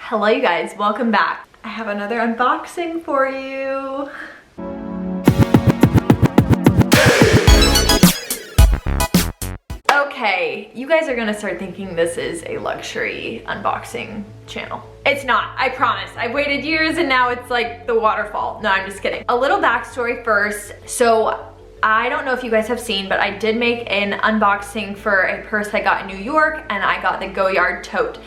Hello you guys, welcome back. I have another unboxing for you. Okay, you guys are gonna start thinking this is a luxury unboxing channel. It's not, I promise. I've waited years and now it's like the waterfall. No, I'm just kidding. A little backstory first. So I don't know if you guys have seen, but I did make an unboxing for a purse I got in New York, and I got the Go Yard tote.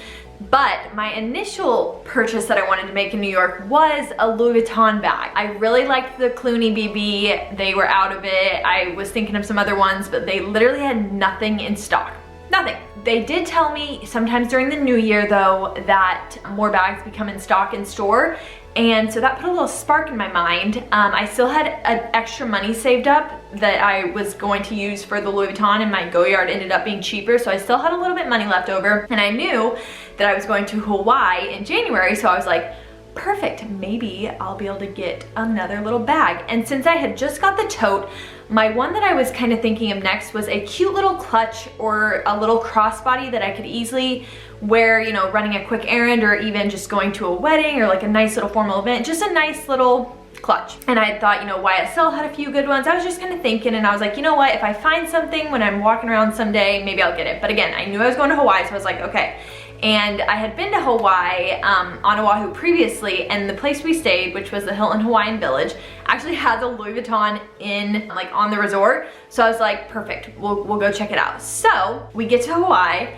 But my initial purchase that I wanted to make in New York was a Louis Vuitton bag. I really liked the Clooney BB. They were out of it. I was thinking of some other ones, but they literally had nothing in stock. Nothing. They did tell me sometimes during the new year though that more bags become in stock in store. And so that put a little spark in my mind. I still had extra money saved up that I was going to use for the Louis Vuitton, and my Go Yard ended up being cheaper. So I still had a little bit money left over, and I knew that I was going to Hawaii in January. So I was like, perfect, maybe I'll be able to get another little bag. And since I had just got the tote, my one that I was kind of thinking of next was a cute little clutch or a little crossbody that I could easily wear, you know, running a quick errand or even just going to a wedding or like a nice little formal event, just a nice little clutch. And I thought, you know, YSL had a few good ones. I was just kind of thinking, and I was like, you know what, if I find something when I'm walking around someday, maybe I'll get it. But again, I knew I was going to Hawaii, so I was like, okay. And I had been to Hawaii on Oahu previously, and the place we stayed, which was the Hilton Hawaiian Village, actually had the Louis Vuitton in, like, on the resort. So I was like, perfect, we'll go check it out. So we get to Hawaii,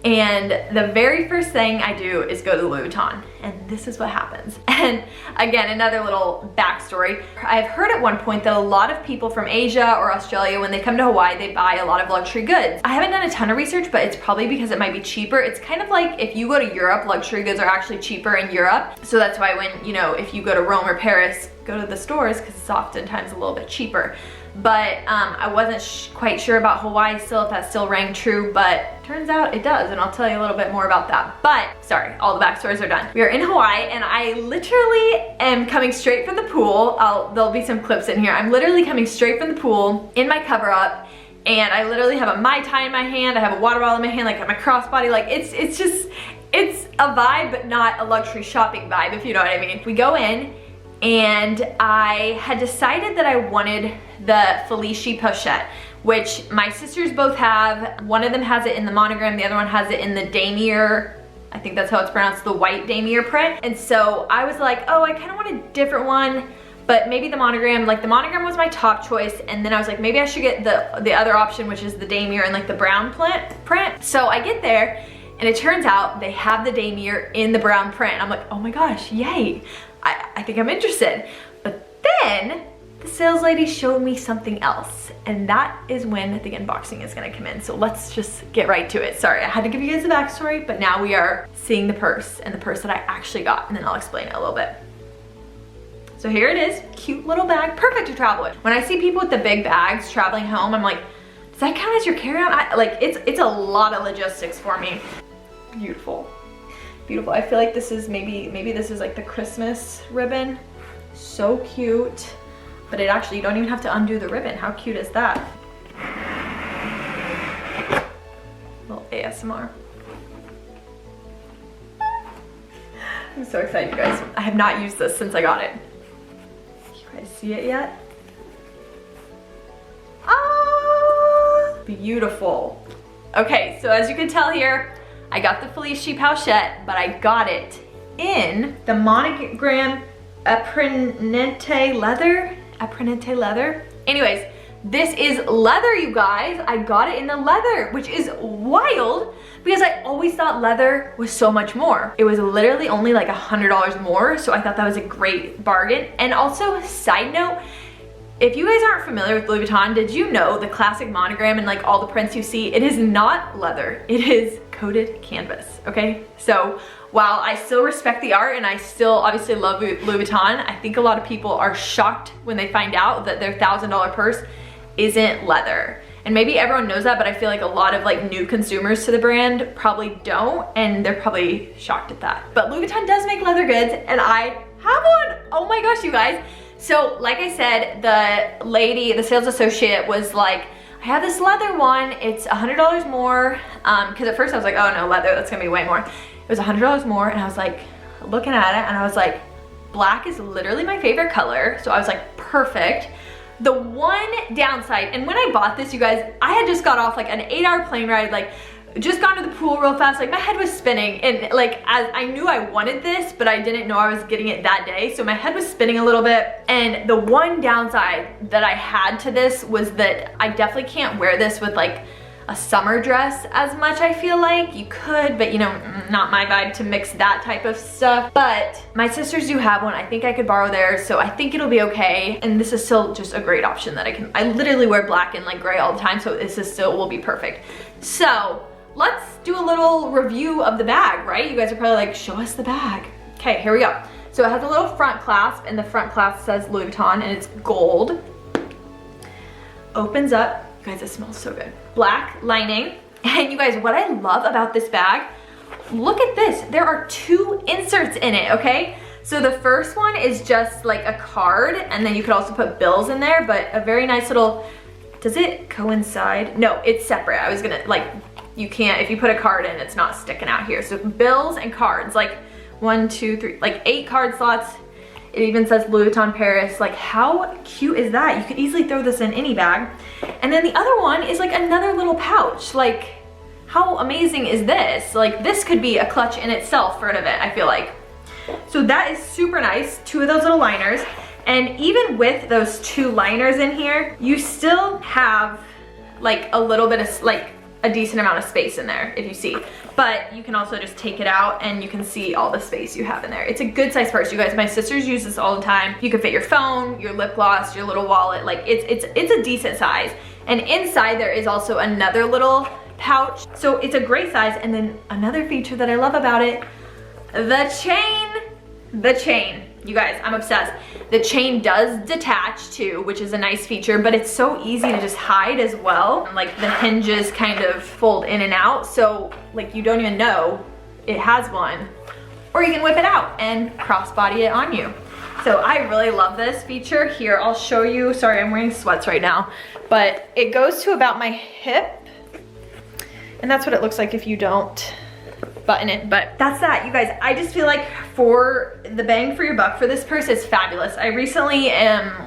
and the very first thing I do is go to the Louis Vuitton, and this is what happens. And again, another little backstory. I've heard at one point that a lot of people from Asia or Australia, when they come to Hawaii, they buy a lot of luxury goods. I haven't done a ton of research, but it's probably because it might be cheaper. It's kind of like if you go to Europe, luxury goods are actually cheaper in Europe. So that's why when, you know, if you go to Rome or Paris, go to the stores because it's oftentimes a little bit cheaper. But I wasn't quite sure about Hawaii still, if that still rang true, but turns out it does, and I'll tell you a little bit more about that. But, sorry, all the backstories are done. We are in Hawaii, and I literally am coming straight from the pool. There'll be some clips in here. I'm literally coming straight from the pool in my cover-up, and I literally have a Mai Tai in my hand, I have a water bottle in my hand, like my crossbody, like it's a vibe, but not a luxury shopping vibe, if you know what I mean. We go in, and I had decided that I wanted the Felici pochette, which my sisters both have. One of them has it in the monogram, the other one has it in the damier, I think that's how it's pronounced, the white damier print. And so I was like, oh, I kind of want a different one, but maybe the monogram, like the monogram was my top choice, and then I was like, maybe I should get the other option, which is the damier and like the brown print. So I get there, and it turns out they have the damier in the brown print. I'm like, oh my gosh, yay. I think I'm interested. But then the sales lady showed me something else, and that is when the unboxing is gonna come in. So let's just get right to it. Sorry, I had to give you guys a backstory, but now we are seeing the purse, and the purse that I actually got, and then I'll explain it a little bit. So here it is, cute little bag, perfect to travel with. When I see people with the big bags traveling home, I'm like, does that count as your carry-on? Like, it's a lot of logistics for me. Beautiful. Beautiful. I feel like this is maybe this is like the Christmas ribbon. So cute. But it actually, you don't even have to undo the ribbon. How cute is that? Little ASMR. I'm so excited, you guys. I have not used this since I got it. You guys see it yet? Ah! Beautiful. Okay, so as you can tell here, I got the Felici pochette, but I got it in the monogram Aprenente leather. Anyways, this is leather, you guys. I got it in the leather, which is wild because I always thought leather was so much more. It was literally only like $100 more, so I thought that was a great bargain. And also, side note, if you guys aren't familiar with Louis Vuitton, did you know the classic monogram and like all the prints you see, it is not leather, it is coated canvas, okay? So while I still respect the art and I still obviously love Louis Vuitton, I think a lot of people are shocked when they find out that their $1,000 purse isn't leather. And maybe everyone knows that, but I feel like a lot of like new consumers to the brand probably don't, and they're probably shocked at that. But Louis Vuitton does make leather goods, and I have one. Oh my gosh, you guys. So like I said, the lady, the sales associate was like, I have this leather one, it's $100 more. Cause at first I was like, oh no, leather, that's gonna be way more. It was $100 more, and I was like, looking at it and I was like, black is literally my favorite color. So I was like, perfect. The one downside, and when I bought this, you guys, I had just got off like an 8-hour plane ride, like just gone to the pool real fast, like my head was spinning, and like as I knew I wanted this, but I didn't know I was getting it that day, so my head was spinning a little bit. And the one downside that I had to this was that I definitely can't wear this with like a summer dress as much. I feel like you could, but you know, not my vibe to mix that type of stuff. But my sisters do have one. I think I could borrow theirs, so I think it'll be okay. And this is still just a great option that I literally wear black and like gray all the time, so this is still will be perfect. So let's do a little review of the bag, right? You guys are probably like, show us the bag. Okay, here we go. So it has a little front clasp, and the front clasp says Louis Vuitton, and it's gold. Opens up. Guys, it smells so good. Black lining. And you guys, what I love about this bag, look at this. There are 2 inserts in it, okay? So the first one is just like a card, and then you could also put bills in there, but a very nice little, does it coincide? No, it's separate. I was gonna, like, you can't, if you put a card in, it's not sticking out here. So bills and cards, like 1, 2, 3, like 8 card slots. It even says Louis Vuitton Paris. Like, how cute is that? You could easily throw this in any bag. And then the other one is like another little pouch. Like, how amazing is this? Like, this could be a clutch in itself for an event, I feel like. So that is super nice. 2 of those little liners. And even with those 2 liners in here, you still have like a little bit of like a decent amount of space in there, if you see. But you can also just take it out and you can see all the space you have in there. It's a good size purse, you guys. My sisters use this all the time. You can fit your phone, your lip gloss, your little wallet. Like, it's a decent size. And inside there is also another little pouch. So it's a great size. And then another feature that I love about it, the chain. The chain. You guys, I'm obsessed. The chain does detach too, which is a nice feature, but it's so easy to just hide as well. And like the hinges kind of fold in and out, so like you don't even know it has one. Or you can whip it out and crossbody it on you. So I really love this feature. Here, I'll show you. Sorry, I'm wearing sweats right now, but it goes to about my hip. And that's what it looks like if you don't button it. But that's that, you guys. I just feel like for the bang for your buck for this purse is fabulous. I recently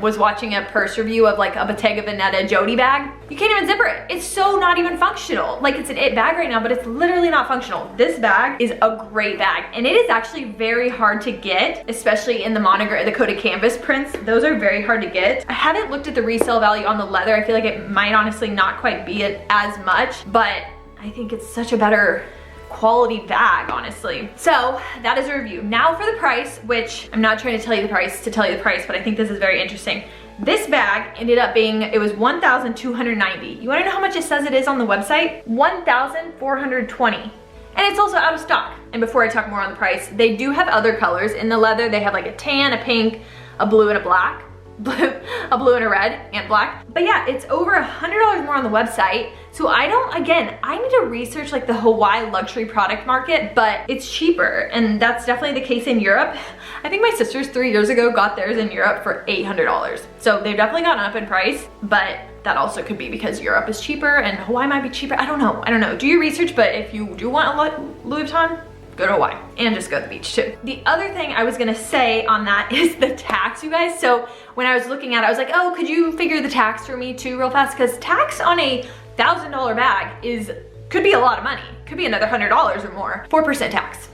was watching a purse review of like a Bottega Veneta Jody bag. You can't even zipper it. It's so not even functional. Like, it's an it bag right now, but it's literally not functional. This bag is a great bag, and it is actually very hard to get, especially in the monogram, the coated canvas prints. Those are very hard to get. I haven't looked at the resale value on the leather. I feel like it might honestly not quite be it as much, but I think it's such a better quality bag, honestly. So that is a review. Now for the price, which I'm not trying to tell you the price to tell you the price, but I think this is very interesting. This bag ended up being, it was $1,290. You wanna know how much it says it is on the website? $1,420. And it's also out of stock. And before I talk more on the price, they do have other colors in the leather. They have like a tan, a pink, a blue, and a black. A blue and a red and black. But yeah, it's over $100 more on the website. So I need to research like the Hawaii luxury product market, but it's cheaper, and that's definitely the case in Europe. I think my sisters 3 years ago got theirs in Europe for $800. So they've definitely gone up in price, but that also could be because Europe is cheaper and Hawaii might be cheaper. I don't know. Do your research, but if you do want a Louis Vuitton, go to Hawaii and just go to the beach too. The other thing I was gonna say on that is the tax, you guys. So when I was looking at it, I was like, oh, could you figure the tax for me too real fast? Because tax on a $1,000 bag could be a lot of money. Could be another $100 or more. 4% tax.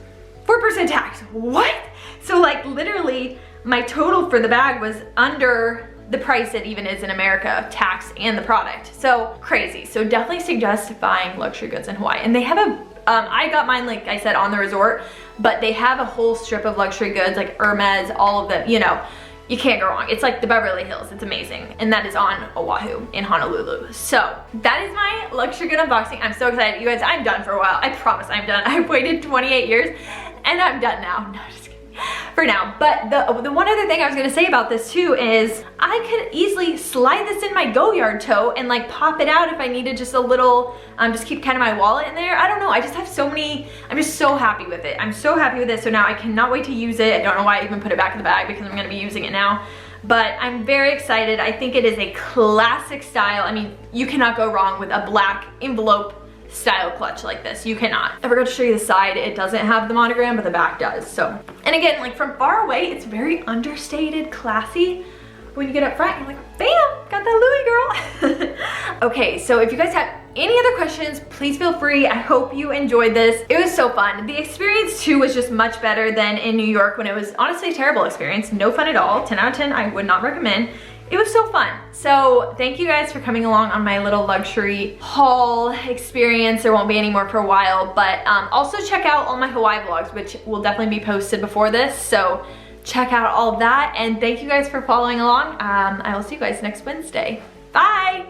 4% tax, what? So like literally my total for the bag was under the price it even is in America, tax and the product. So crazy. So definitely suggest buying luxury goods in Hawaii. And they have a, I got mine, like I said, on the resort, but they have a whole strip of luxury goods like Hermes, all of them, you know, you can't go wrong. It's like the Beverly Hills, it's amazing. And that is on Oahu in Honolulu. So that is my luxury good unboxing. I'm so excited. You guys, I'm done for a while. I promise I'm done. I've waited 28 years and I'm done now. No, just kidding. For now. But the one other thing I was gonna say about this too is I could easily slide this in my go-yard tote and like pop it out if I needed just a little, just keep kind of my wallet in there. I don't know, I just have so many, I'm just so happy with it. I'm so happy with it, so now I cannot wait to use it. I don't know why I even put it back in the bag because I'm gonna be using it now. But I'm very excited. I think it is a classic style. I mean, you cannot go wrong with a black envelope style clutch like this. You cannot. I forgot to show you the side. It doesn't have the monogram, but the back does. So, and again, like from far away, it's very understated, classy. When you get up front, you're like, bam, got that Louis girl. Okay, so if you guys have any other questions, please feel free. I hope you enjoyed this. It was so fun. The experience too was just much better than in New York when it was honestly a terrible experience. No fun at all. 10 out of 10, I would not recommend. It was so fun. So thank you guys for coming along on my little luxury haul experience. There won't be any more for a while, but also check out all my Hawaii vlogs, which will definitely be posted before this. So check out all of that, and thank you guys for following along. I will see you guys next Wednesday. Bye.